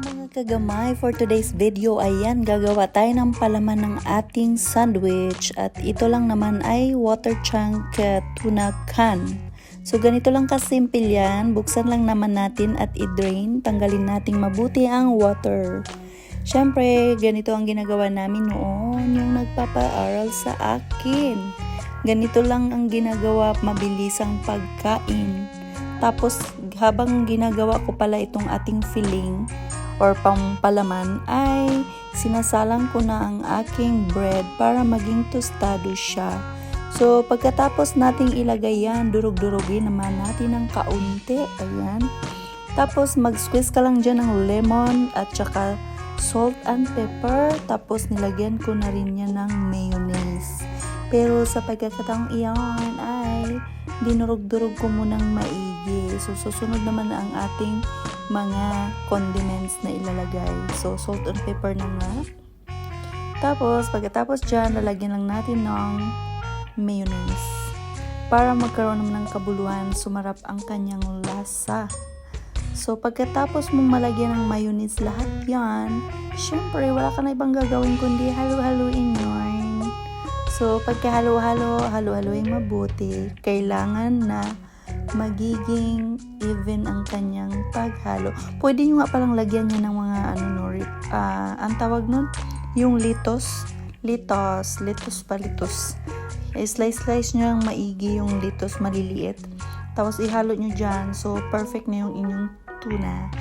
Mga kagamay, for today's video, ayan, gagawa tayo ng palaman ng ating sandwich. At ito lang naman ay water chunk tuna can. So ganito lang kasimple yan. Buksan lang naman natin at i-drain. Tanggalin nating mabuti ang water. Siyempre, ganito ang ginagawa namin noon, yung nagpapaaral sa akin. Ganito lang ang ginagawa, mabilisang pagkain. Tapos, habang ginagawa ko pala itong ating filling or pampalaman, ay sinasalang ko na ang aking bread para maging tostado siya. So, pagkatapos nating ilagay yan, durug-durugin naman natin ng kaunti. Ayan. Tapos, mag-squeeze ka lang dyan ng lemon at saka salt and pepper. Tapos, nilagyan ko na rin yan ng mayonnaise. Pero sa pagkakataong iyon ay dinurog-durog ko munang maigi. So, susunod naman na ang ating mga condiments na ilalagay. So, salt and pepper na nga. Tapos, pagkatapos dyan, lalagyan lang natin ng mayonnaise. Para magkaroon naman ng kabuluhan, sumarap ang kanyang lasa. So, pagkatapos mong malagyan ng mayonnaise lahat yan, syempre, wala ka na ibang gagawin kundi halu-haluin yun. So, pagkahalo-haluin mabuti, kailangan na magiging even ang kanyang paghalo. Pwede nyo nga palang lagyan niya ng mga ang tawag nun, yung litos. Slice nyo ang maigi yung litos maliliit. Tapos ihalo nyo dyan. So, perfect na yung inyong tuna.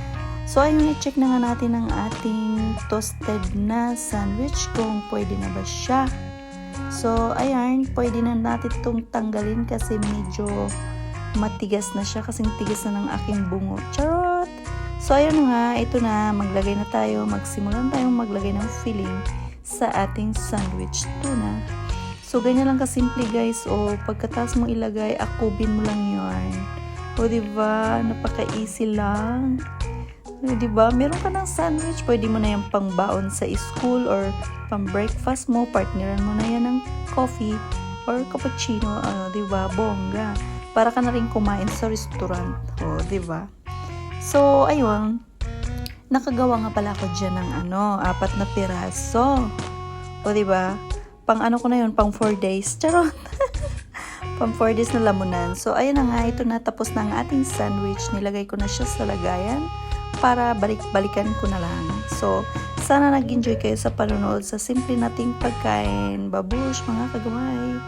So, ayun, i-check na nga natin ang ating toasted na sandwich kung pwede na ba siya. So, ayan, pwede na natin itong tanggalin kasi medyo matigas na siya kasing tigas na ng aking bungo. Charot! So, ayun nga, ito na, maglagay na tayo, magsimulan tayong maglagay ng filling sa ating sandwich tuna. So, ganyan lang kasimple guys. O, pagkatapos mong ilagay, akubin mo lang yun. O, diba? Napaka-easy lang. O, diba? Meron ka ng sandwich, pwede mo na yung pang-baon sa school or pang-breakfast mo, partneran mo na yan ng coffee or cappuccino. Diba? Bongga. Para ka na rin kumain sa restaurant. O, diba? So, ayun. Nakagawa nga pala ako dyan ng 4 na piraso. O, diba? Pang ko na yun, pang 4 days. Charot! Pang 4 days na lamunan. So, ayun na nga, ito na, tapos na ang ating sandwich. Nilagay ko na siya sa lagayan para balik-balikan ko na lang. So, sana nag-enjoy kayo sa panonood sa simple nating pagkain. Babush, mga kagamay!